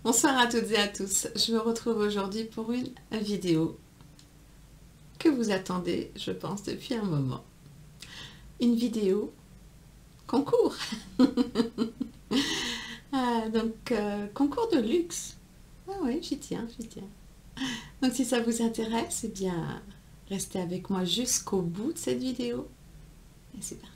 Bonsoir à toutes et à tous. Je me retrouve aujourd'hui pour une vidéo que vous attendez, je pense, depuis un moment. Une vidéo concours. Concours de luxe. Ah oui, j'y tiens, j'y tiens. Donc si ça vous intéresse, eh bien, restez avec moi jusqu'au bout de cette vidéo. Et c'est parti.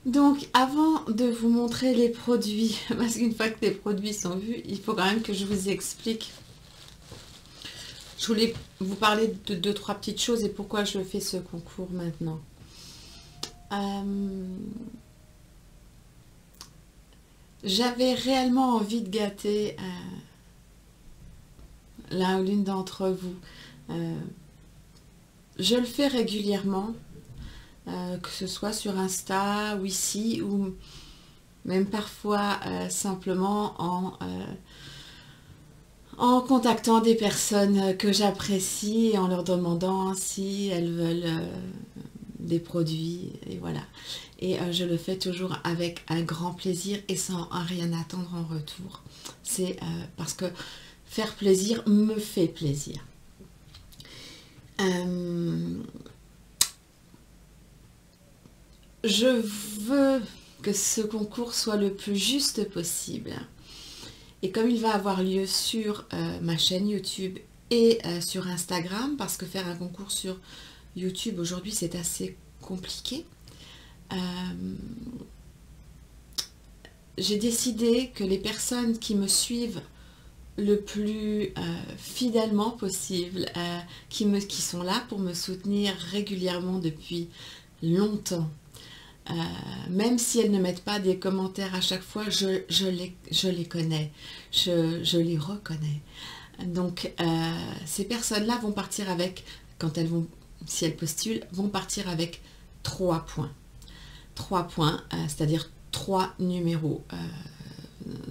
Donc, avant de vous montrer les produits, parce qu'une fois que les produits sont vus, il faut quand même que je vous explique. Je voulais vous parler de deux, trois petites choses et pourquoi je fais ce concours maintenant. J'avais réellement envie de gâter l'un ou l'une d'entre vous. Je le fais régulièrement, que ce soit sur Insta ou ici, ou même parfois simplement en contactant des personnes que j'apprécie et en leur demandant si elles veulent des produits, et voilà. Et je le fais toujours avec un grand plaisir et sans rien attendre en retour. C'est parce que faire plaisir me fait plaisir. Je veux que ce concours soit le plus juste possible. Et comme il va avoir lieu sur ma chaîne YouTube et sur Instagram, parce que faire un concours sur YouTube aujourd'hui c'est assez compliqué, j'ai décidé que les personnes qui me suivent le plus fidèlement possible, qui sont là pour me soutenir régulièrement depuis longtemps, même si elles ne mettent pas des commentaires à chaque fois, je les connais, je les reconnais. Donc ces personnes-là vont partir avec, si elles postulent, vont partir avec 3 points. 3 points, c'est-à-dire 3 numéros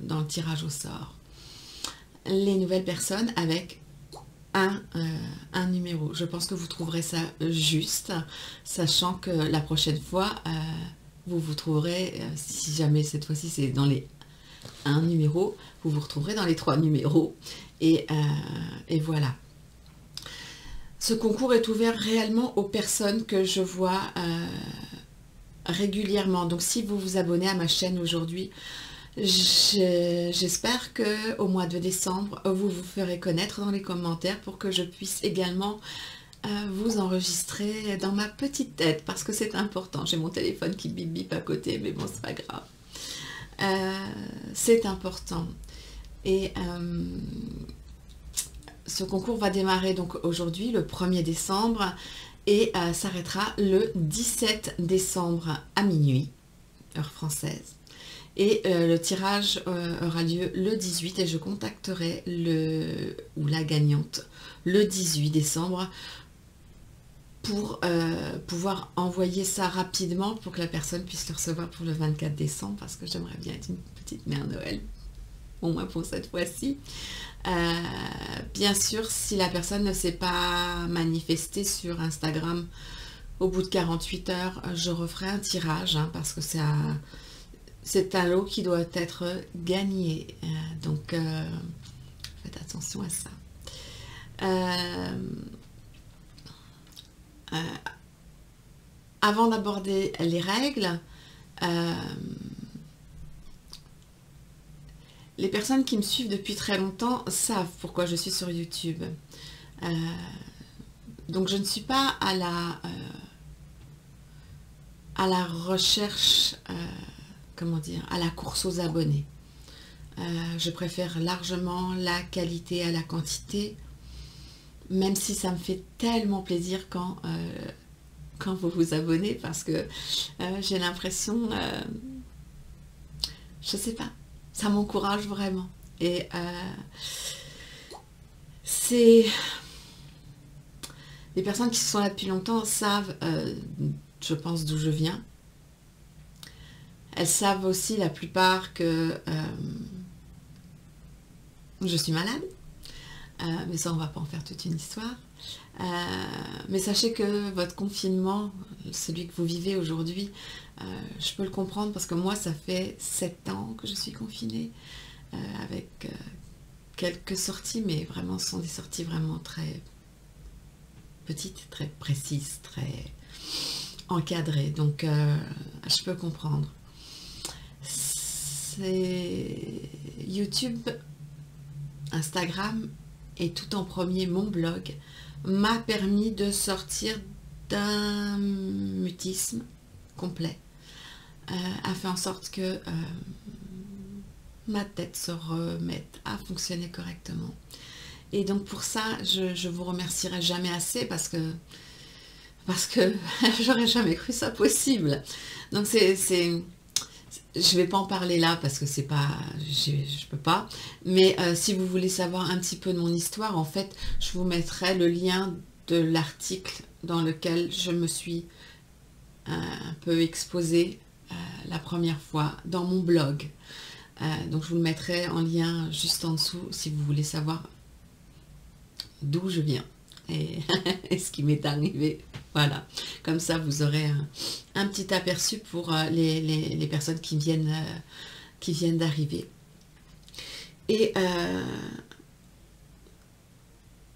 dans le tirage au sort. Les nouvelles personnes avec un numéro. Je pense que vous trouverez ça juste, sachant que la prochaine fois, vous trouverez, si jamais cette fois-ci c'est dans les 1 numéro, vous vous retrouverez dans les 3 numéros. Et voilà. Ce concours est ouvert réellement aux personnes que je vois régulièrement. Donc si vous vous abonnez à ma chaîne aujourd'hui, j'espère que au mois de décembre, vous vous ferez connaître dans les commentaires pour que je puisse également vous enregistrer dans ma petite tête, parce que c'est important. J'ai mon téléphone qui bip bip à côté, mais bon, c'est pas grave. C'est important. Et ce concours va démarrer donc aujourd'hui, le 1er décembre, et s'arrêtera le 17 décembre à minuit, heure française. Et le tirage aura lieu le 18 et je contacterai la gagnante le 18 décembre pour pouvoir envoyer ça rapidement pour que la personne puisse le recevoir pour le 24 décembre, parce que j'aimerais bien être une petite mère Noël, au moins pour cette fois-ci. Bien sûr, si la personne ne s'est pas manifestée sur Instagram au bout de 48 heures, je referai un tirage, hein, parce que c'est un lot qui doit être gagné, donc faites attention à ça. Avant d'aborder les règles, les personnes qui me suivent depuis très longtemps savent pourquoi je suis sur YouTube. Donc je ne suis pas à la recherche, comment dire, à la course aux abonnés. Je préfère largement la qualité à la quantité, même si ça me fait tellement plaisir quand vous vous abonnez, parce que j'ai l'impression, je sais pas, ça m'encourage vraiment. Et les personnes qui sont là depuis longtemps savent, je pense, d'où je viens. Elles savent aussi, la plupart, que je suis malade. Mais ça, on va pas en faire toute une histoire. Mais sachez que votre confinement, celui que vous vivez aujourd'hui, je peux le comprendre, parce que moi, ça fait 7 ans que je suis confinée. avec quelques sorties, mais vraiment ce sont des sorties vraiment très petites, très précises, très encadrées. Donc je peux comprendre. C'est YouTube, Instagram et tout en premier mon blog m'a permis de sortir d'un mutisme complet, a fait en sorte que ma tête se remette à fonctionner correctement. Et donc pour ça, je vous remercierai jamais assez parce que j'aurais jamais cru ça possible. Donc je vais pas en parler là parce que c'est pas, je peux pas. Mais si vous voulez savoir un petit peu de mon histoire, en fait, je vous mettrai le lien de l'article dans lequel je me suis un peu exposée la première fois dans mon blog. Donc je vous le mettrai en lien juste en dessous si vous voulez savoir d'où je viens et, et ce qui m'est arrivé. Voilà, comme ça vous aurez un petit aperçu pour les personnes qui viennent d'arriver. Et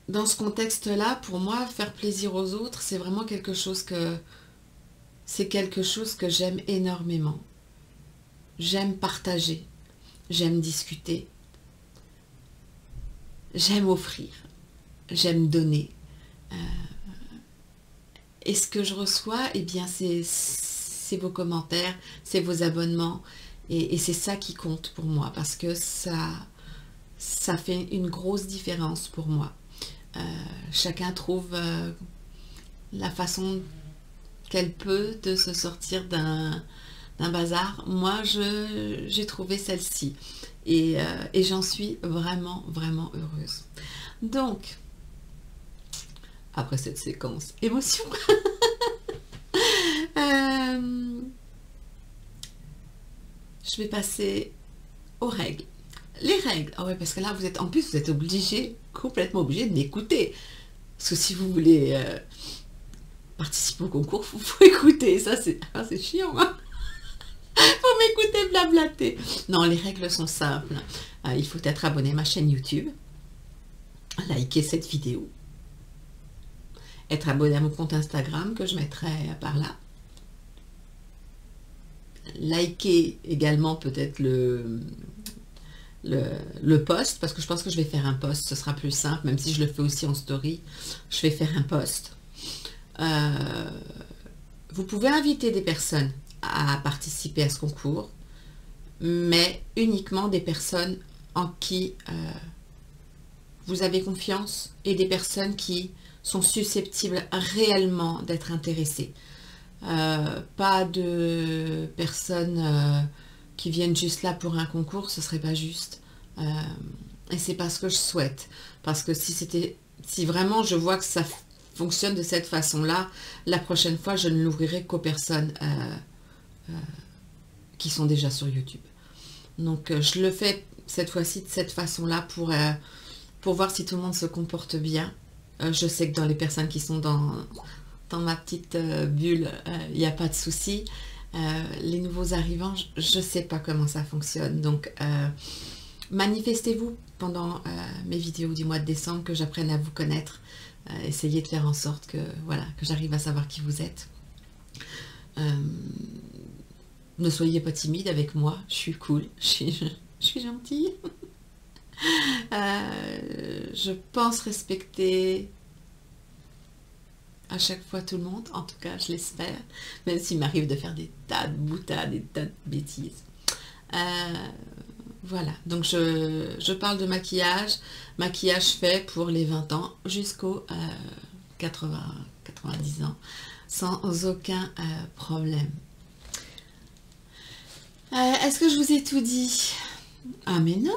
dans ce contexte-là, pour moi, faire plaisir aux autres, c'est vraiment quelque chose que j'aime énormément. J'aime partager, j'aime discuter, j'aime offrir, j'aime donner. Et ce que je reçois, eh bien, c'est vos commentaires, c'est vos abonnements. Et c'est ça qui compte pour moi parce que ça fait une grosse différence pour moi. Chacun trouve la façon qu'elle peut de se sortir d'un bazar. Moi, j'ai trouvé celle-ci. Et j'en suis vraiment, vraiment heureuse. Donc, après cette séquence émotion, je vais passer aux règles. Les règles, ah ouais, parce que là, vous êtes obligé, complètement obligé de m'écouter. Parce que si vous voulez participer au concours, il faut écouter. Ça, c'est chiant, hein. Faut m'écouter blablater. Non, les règles sont simples. Il faut être abonné à ma chaîne YouTube, liker cette vidéo, être abonné à mon compte Instagram que je mettrai par là, liker également peut-être le post, parce que je pense que je vais faire un post, ce sera plus simple, même si je le fais aussi en story, je vais faire un post. Vous pouvez inviter des personnes à participer à ce concours, mais uniquement des personnes en qui vous avez confiance et des personnes qui sont susceptibles réellement d'être intéressées. Pas de personnes qui viennent juste là pour un concours, ce serait pas juste. Et c'est pas ce que je souhaite. Parce que si vraiment je vois que ça fonctionne de cette façon-là, la prochaine fois, je ne l'ouvrirai qu'aux personnes qui sont déjà sur YouTube. Donc, je le fais cette fois-ci de cette façon-là pour voir si tout le monde se comporte bien. Je sais que dans les personnes qui sont dans ma petite bulle, il n'y a pas de souci. Les nouveaux arrivants, je ne sais pas comment ça fonctionne. Donc, manifestez-vous pendant mes vidéos du mois de décembre, que j'apprenne à vous connaître. Essayez de faire en sorte que, voilà, que j'arrive à savoir qui vous êtes. Ne soyez pas timide avec moi, je suis cool, je suis gentille. Je pense respecter à chaque fois tout le monde, en tout cas je l'espère, même s'il m'arrive de faire des tas de boutades, des tas de bêtises. Voilà, donc je parle de maquillage fait pour les 20 ans jusqu'aux 90 ans, sans aucun problème. Est-ce que je vous ai tout dit? Ah mais non!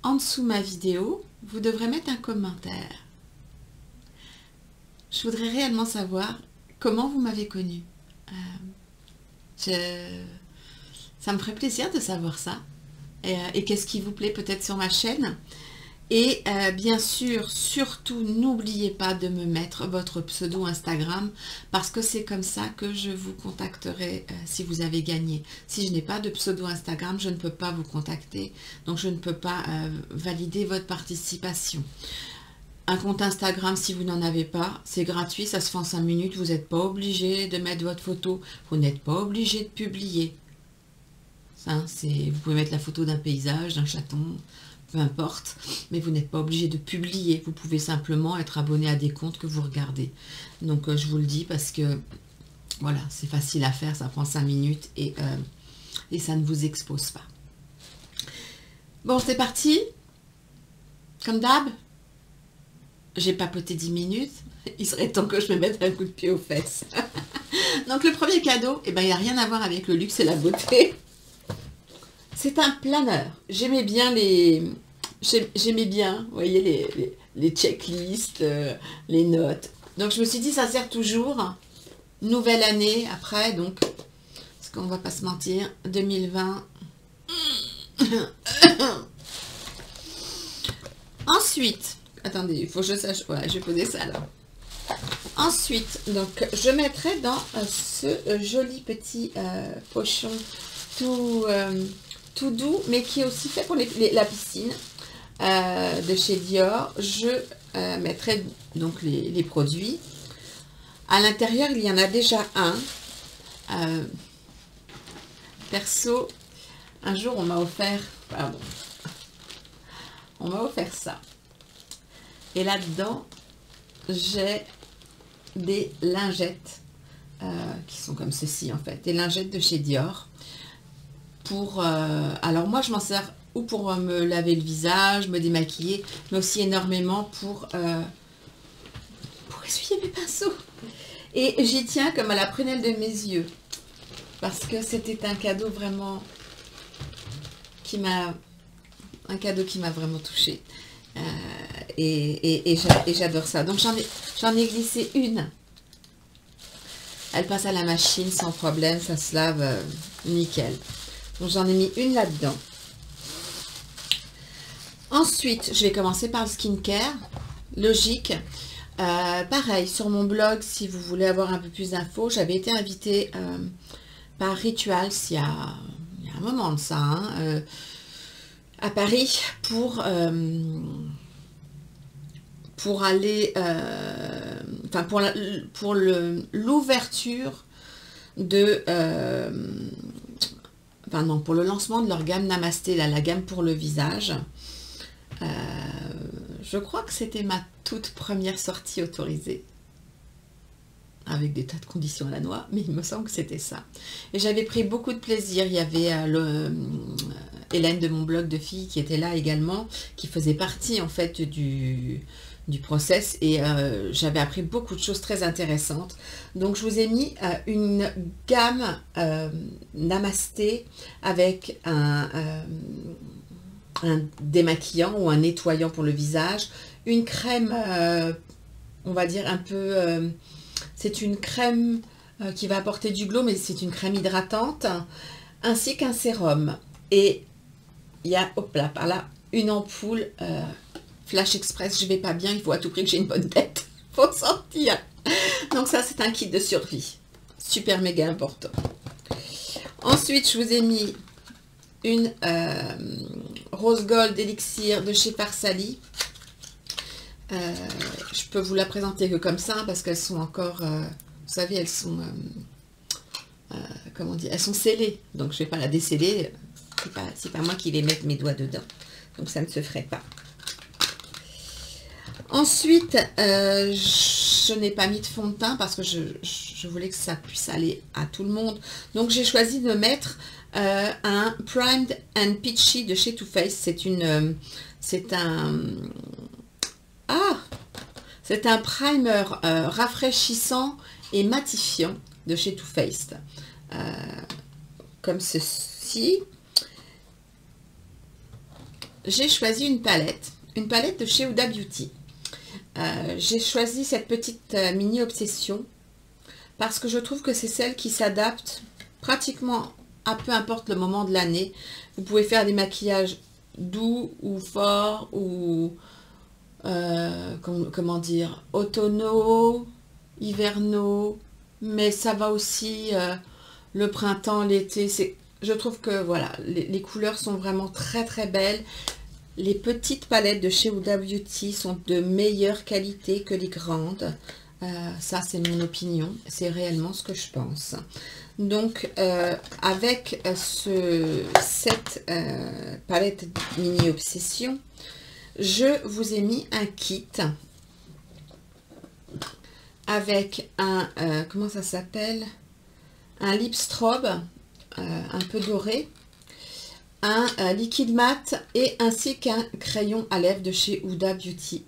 En dessous de ma vidéo, vous devrez mettre un commentaire. Je voudrais réellement savoir comment vous m'avez connue. Ça me ferait plaisir de savoir ça. Et qu'est-ce qui vous plaît peut-être sur ma chaîne? Et bien sûr, surtout, n'oubliez pas de me mettre votre pseudo Instagram parce que c'est comme ça que je vous contacterai si vous avez gagné. Si je n'ai pas de pseudo Instagram, je ne peux pas vous contacter, donc je ne peux pas valider votre participation. Un compte Instagram, si vous n'en avez pas, c'est gratuit, ça se fait en 5 minutes, vous n'êtes pas obligé de mettre votre photo, vous n'êtes pas obligé de publier. Hein, vous pouvez mettre la photo d'un paysage, d'un chaton, peu importe, mais vous n'êtes pas obligé de publier. Vous pouvez simplement être abonné à des comptes que vous regardez. Donc je vous le dis parce que voilà, c'est facile à faire, ça prend 5 minutes et ça ne vous expose pas. Bon, c'est parti. Comme d'hab, j'ai papoté 10 minutes. Il serait temps que je me mette un coup de pied aux fesses. Donc le premier cadeau, eh ben, il n'a rien à voir avec le luxe et la beauté. C'est un planeur. J'aimais bien vous voyez, les checklists, les notes. Donc je me suis dit, ça sert toujours. Nouvelle année après, donc, parce qu'on va pas se mentir, 2020. Ensuite, attendez, il faut que je sache, voilà, je vais poser ça là. Ensuite, donc, je mettrai dans ce joli petit pochon tout doux, mais qui est aussi fait pour la piscine de chez Dior. Je mettrai donc les produits. À l'intérieur, il y en a déjà un. Perso, un jour, on m'a offert... Pardon. On m'a offert ça. Et là-dedans, j'ai des lingettes qui sont comme ceci, en fait. Des lingettes de chez Dior. Alors moi je m'en sers ou pour me laver le visage, me démaquiller, mais aussi énormément pour essuyer mes pinceaux. Et j'y tiens comme à la prunelle de mes yeux, parce que c'était un cadeau vraiment qui m'a vraiment touchée. Et j'adore ça. Donc j'en ai glissé une. Elle passe à la machine sans problème, ça se lave nickel. Donc j'en ai mis une là-dedans. Ensuite, je vais commencer par le skincare. Logique. Pareil, sur mon blog, si vous voulez avoir un peu plus d'infos, j'avais été invitée par Rituals il y a un moment de ça, hein, à Paris pour aller, enfin pour l'ouverture de... Enfin non, pour le lancement de leur gamme Namasté, là, la gamme pour le visage. Je crois que c'était ma toute première sortie autorisée. Avec des tas de conditions à la noix, mais il me semble que c'était ça. Et j'avais pris beaucoup de plaisir. Il y avait Hélène de mon blog de filles qui était là également, qui faisait partie en fait du process, et j'avais appris beaucoup de choses très intéressantes. Donc je vous ai mis une gamme Namasté avec un démaquillant ou un nettoyant pour le visage, une crème on va dire un peu c'est une crème qui va apporter du glow, mais c'est une crème hydratante, ainsi qu'un sérum. Et il y a, hop là, par là, une ampoule Flash Express. Je vais pas bien, il faut à tout prix que j'ai une bonne tête. Faut sortir. Donc ça, c'est un kit de survie. Super méga important. Ensuite, je vous ai mis une Rose Gold Elixir de chez Farsali. Je peux vous la présenter que comme ça, parce qu'elles sont encore, vous savez, elles sont, comment dire, elles sont scellées. Donc je vais pas la déceller. C'est pas moi qui vais mettre mes doigts dedans. Donc ça ne se ferait pas. Ensuite, je n'ai pas mis de fond de teint parce que je voulais que ça puisse aller à tout le monde. Donc j'ai choisi de mettre un Primed and Peachy de chez Too Faced. C'est un primer rafraîchissant et matifiant de chez Too Faced. Comme ceci. J'ai choisi une palette de chez Huda Beauty. J'ai choisi cette petite mini obsession parce que je trouve que c'est celle qui s'adapte pratiquement à peu importe le moment de l'année. Vous pouvez faire des maquillages doux ou forts ou comment dire, automnaux, hivernaux, mais ça va aussi le printemps, l'été. Je trouve que voilà, les couleurs sont vraiment très très belles. Les petites palettes de chez Huda Beauty sont de meilleure qualité que les grandes. Ça, c'est mon opinion. C'est réellement ce que je pense. Donc, avec cette palette Mini Obsession, je vous ai mis un kit avec un, comment ça s'appelle? Un lip strobe un peu doré, un liquide mat et ainsi qu'un crayon à lèvres de chez Huda Beauty.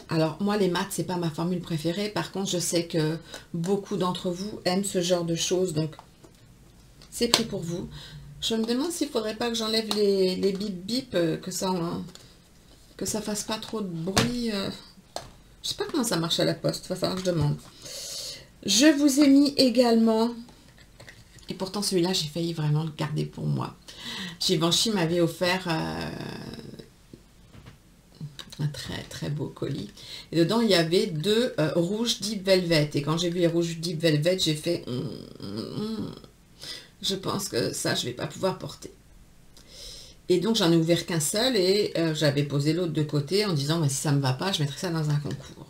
Alors moi les mats c'est pas ma formule préférée, par contre je sais que beaucoup d'entre vous aiment ce genre de choses, donc c'est pris pour vous. Je me demande s'il faudrait pas que j'enlève les bip bip, que ça fasse pas trop de bruit. Je sais pas comment ça marche à la poste, va falloir que je demande. Je vous ai mis également, et pourtant celui-là j'ai failli vraiment le garder pour moi. Givenchy m'avait offert un très très beau colis. Et dedans il y avait deux rouges Deep Velvet. Et quand j'ai vu les rouges Deep Velvet, j'ai fait je pense que ça je vais pas pouvoir porter. Et donc j'en ai ouvert qu'un seul et j'avais posé l'autre de côté en disant bah, si ça me va pas, je mettrai ça dans un concours.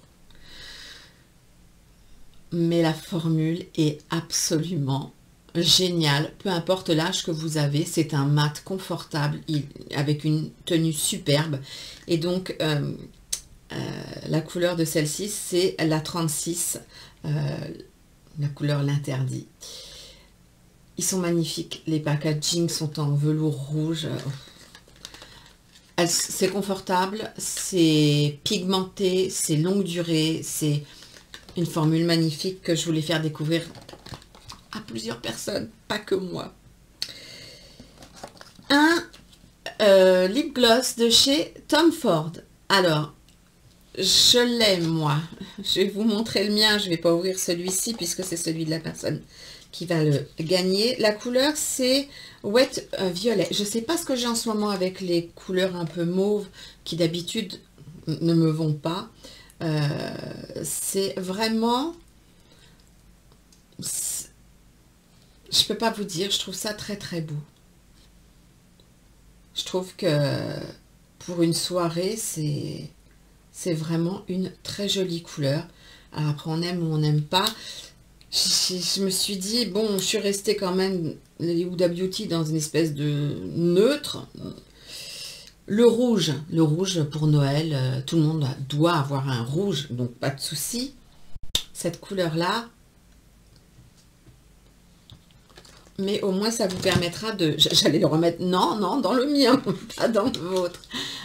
Mais la formule est absolument géniale, peu importe l'âge que vous avez, c'est un mat confortable avec une tenue superbe. Et donc la couleur de celle-ci c'est la 36, la couleur l'interdit. Ils sont magnifiques, les packaging sont en velours rouge, c'est confortable, c'est pigmenté, c'est longue durée, c'est une formule magnifique que je voulais faire découvrir à plusieurs personnes, pas que moi. Un lip gloss de chez Tom Ford. Alors, je l'aime moi. Je vais vous montrer le mien, je ne vais pas ouvrir celui-ci puisque c'est celui de la personne qui va le gagner. La couleur c'est Wet Violet. Je ne sais pas ce que j'ai en ce moment avec les couleurs un peu mauve qui d'habitude ne me vont pas. C'est vraiment, je peux pas vous dire, je trouve ça très très beau. Je trouve que pour une soirée c'est vraiment une très jolie couleur. Alors après on aime ou on n'aime pas. Je me suis dit bon, je suis restée quand même les Huda Beauty dans une espèce de neutre. Le rouge pour Noël, tout le monde doit avoir un rouge, donc pas de souci. Cette couleur-là, mais au moins ça vous permettra de... J'allais le remettre, non, dans le mien, pas dans le vôtre.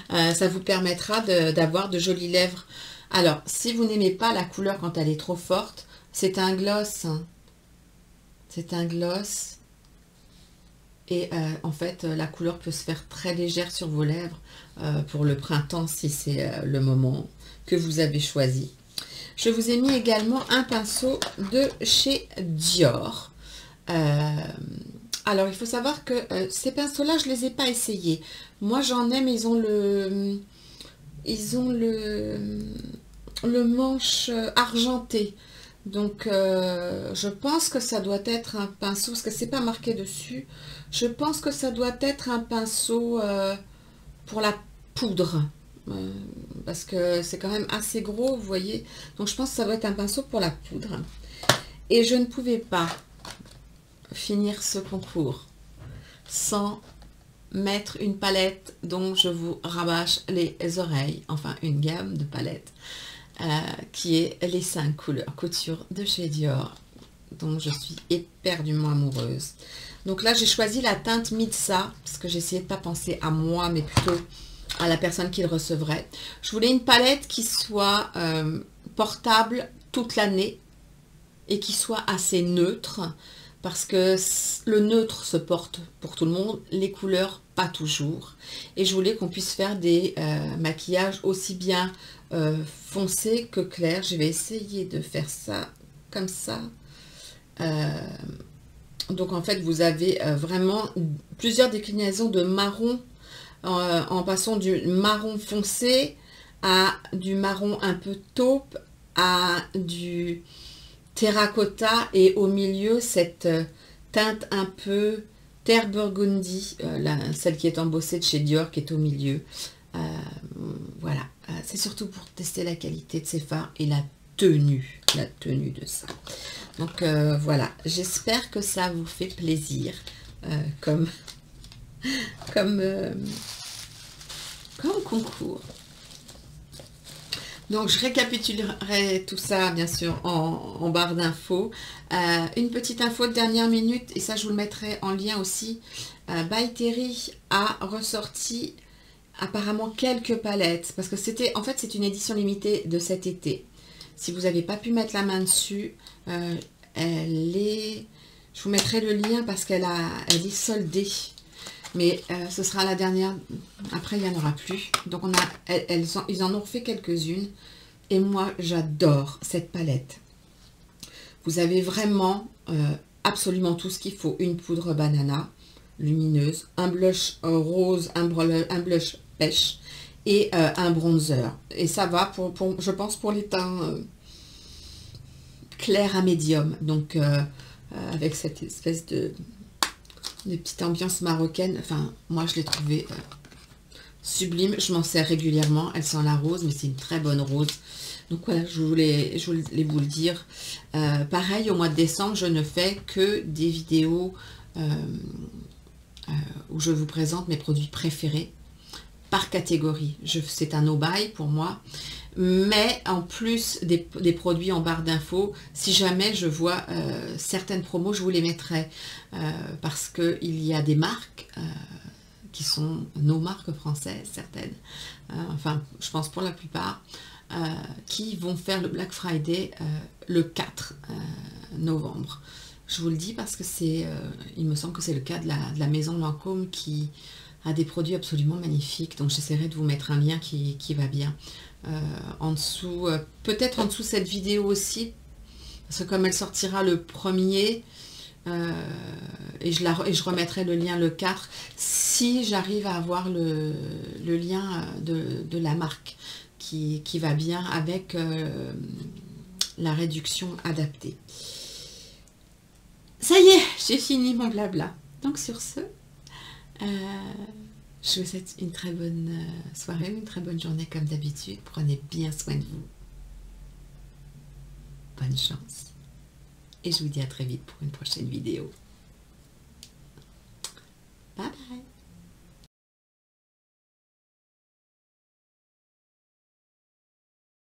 Ça vous permettra d'avoir de jolies lèvres. Alors, si vous n'aimez pas la couleur quand elle est trop forte, c'est un gloss. C'est un gloss. Et en fait, la couleur peut se faire très légère sur vos lèvres pour le printemps, si c'est le moment que vous avez choisi. Je vous ai mis également un pinceau de chez Dior. Alors, il faut savoir que ces pinceaux-là, je ne les ai pas essayés. Moi, j'en ai, mais ils ont le manche argenté. Donc, je pense que ça doit être un pinceau, parce que c'est pas marqué dessus. Je pense que ça doit être un pinceau pour la poudre. Parce que c'est quand même assez gros, vous voyez. Donc, je pense que ça doit être un pinceau pour la poudre. Et je ne pouvais pas finir ce concours sans mettre une palette dont je vous rabâche les oreilles. Enfin, une gamme de palettes. Qui est les 5 couleurs couture de chez Dior, dont je suis éperdument amoureuse. Donc là, j'ai choisi la teinte Mitsa, parce que j'essayais de pas penser à moi, mais plutôt à la personne qui le recevrait. Je voulais une palette qui soit portable toute l'année et qui soit assez neutre, parce que le neutre se porte pour tout le monde, les couleurs pas toujours. Et je voulais qu'on puisse faire des maquillages aussi bien foncé que clair. Je vais essayer de faire ça comme ça. Donc en fait, vous avez vraiment plusieurs déclinaisons de marron, en passant du marron foncé à du marron un peu taupe, à du terracotta, et au milieu cette teinte un peu terre burgundy, celle qui est embossée de chez Dior, qui est au milieu. Voilà, c'est surtout pour tester la qualité de ces fards et la tenue de ça. Donc voilà, j'espère que ça vous fait plaisir comme concours. Donc je récapitulerai tout ça bien sûr en barre d'infos. Une petite info de dernière minute, et ça je vous le mettrai en lien aussi. By Terry a ressorti apparemment quelques palettes, parce que c'était, en fait c'est une édition limitée de cet été. Si vous n'avez pas pu mettre la main dessus, elle est, je vous mettrai le lien parce elle est soldée, mais ce sera la dernière. Après il n'y en aura plus. Donc ils en ont fait quelques-unes, et moi j'adore cette palette. Vous avez vraiment absolument tout ce qu'il faut. Une poudre banana lumineuse, un blush rose, un blush pêche et un bronzer. Et ça va pour je pense pour les teints clairs à médium. Donc avec cette espèce de petite ambiance marocaine. Enfin, moi je l'ai trouvée sublime. Je m'en sers régulièrement. Elle sent la rose, mais c'est une très bonne rose. Donc voilà, je voulais vous le dire. Pareil, au mois de décembre, je ne fais que des vidéos où je vous présente mes produits préférés par catégorie. C'est un no-buy pour moi, mais en plus des produits en barre d'infos, si jamais je vois certaines promos, je vous les mettrai, parce qu'il y a des marques qui sont nos marques françaises, certaines, enfin je pense pour la plupart, qui vont faire le Black Friday le 4 novembre. Je vous le dis parce que il me semble que c'est le cas de la maison Lancôme, qui a des produits absolument magnifiques. Donc j'essaierai de vous mettre un lien qui va bien en dessous, peut-être en dessous cette vidéo aussi, parce que comme elle sortira le 1er, et je remettrai le lien le 4, si j'arrive à avoir le lien de la marque qui va bien avec la réduction adaptée. Ça y est, j'ai fini mon blabla. Donc sur ce, je vous souhaite une très bonne soirée, une très bonne journée comme d'habitude. Prenez bien soin de vous. Bonne chance. Et je vous dis à très vite pour une prochaine vidéo.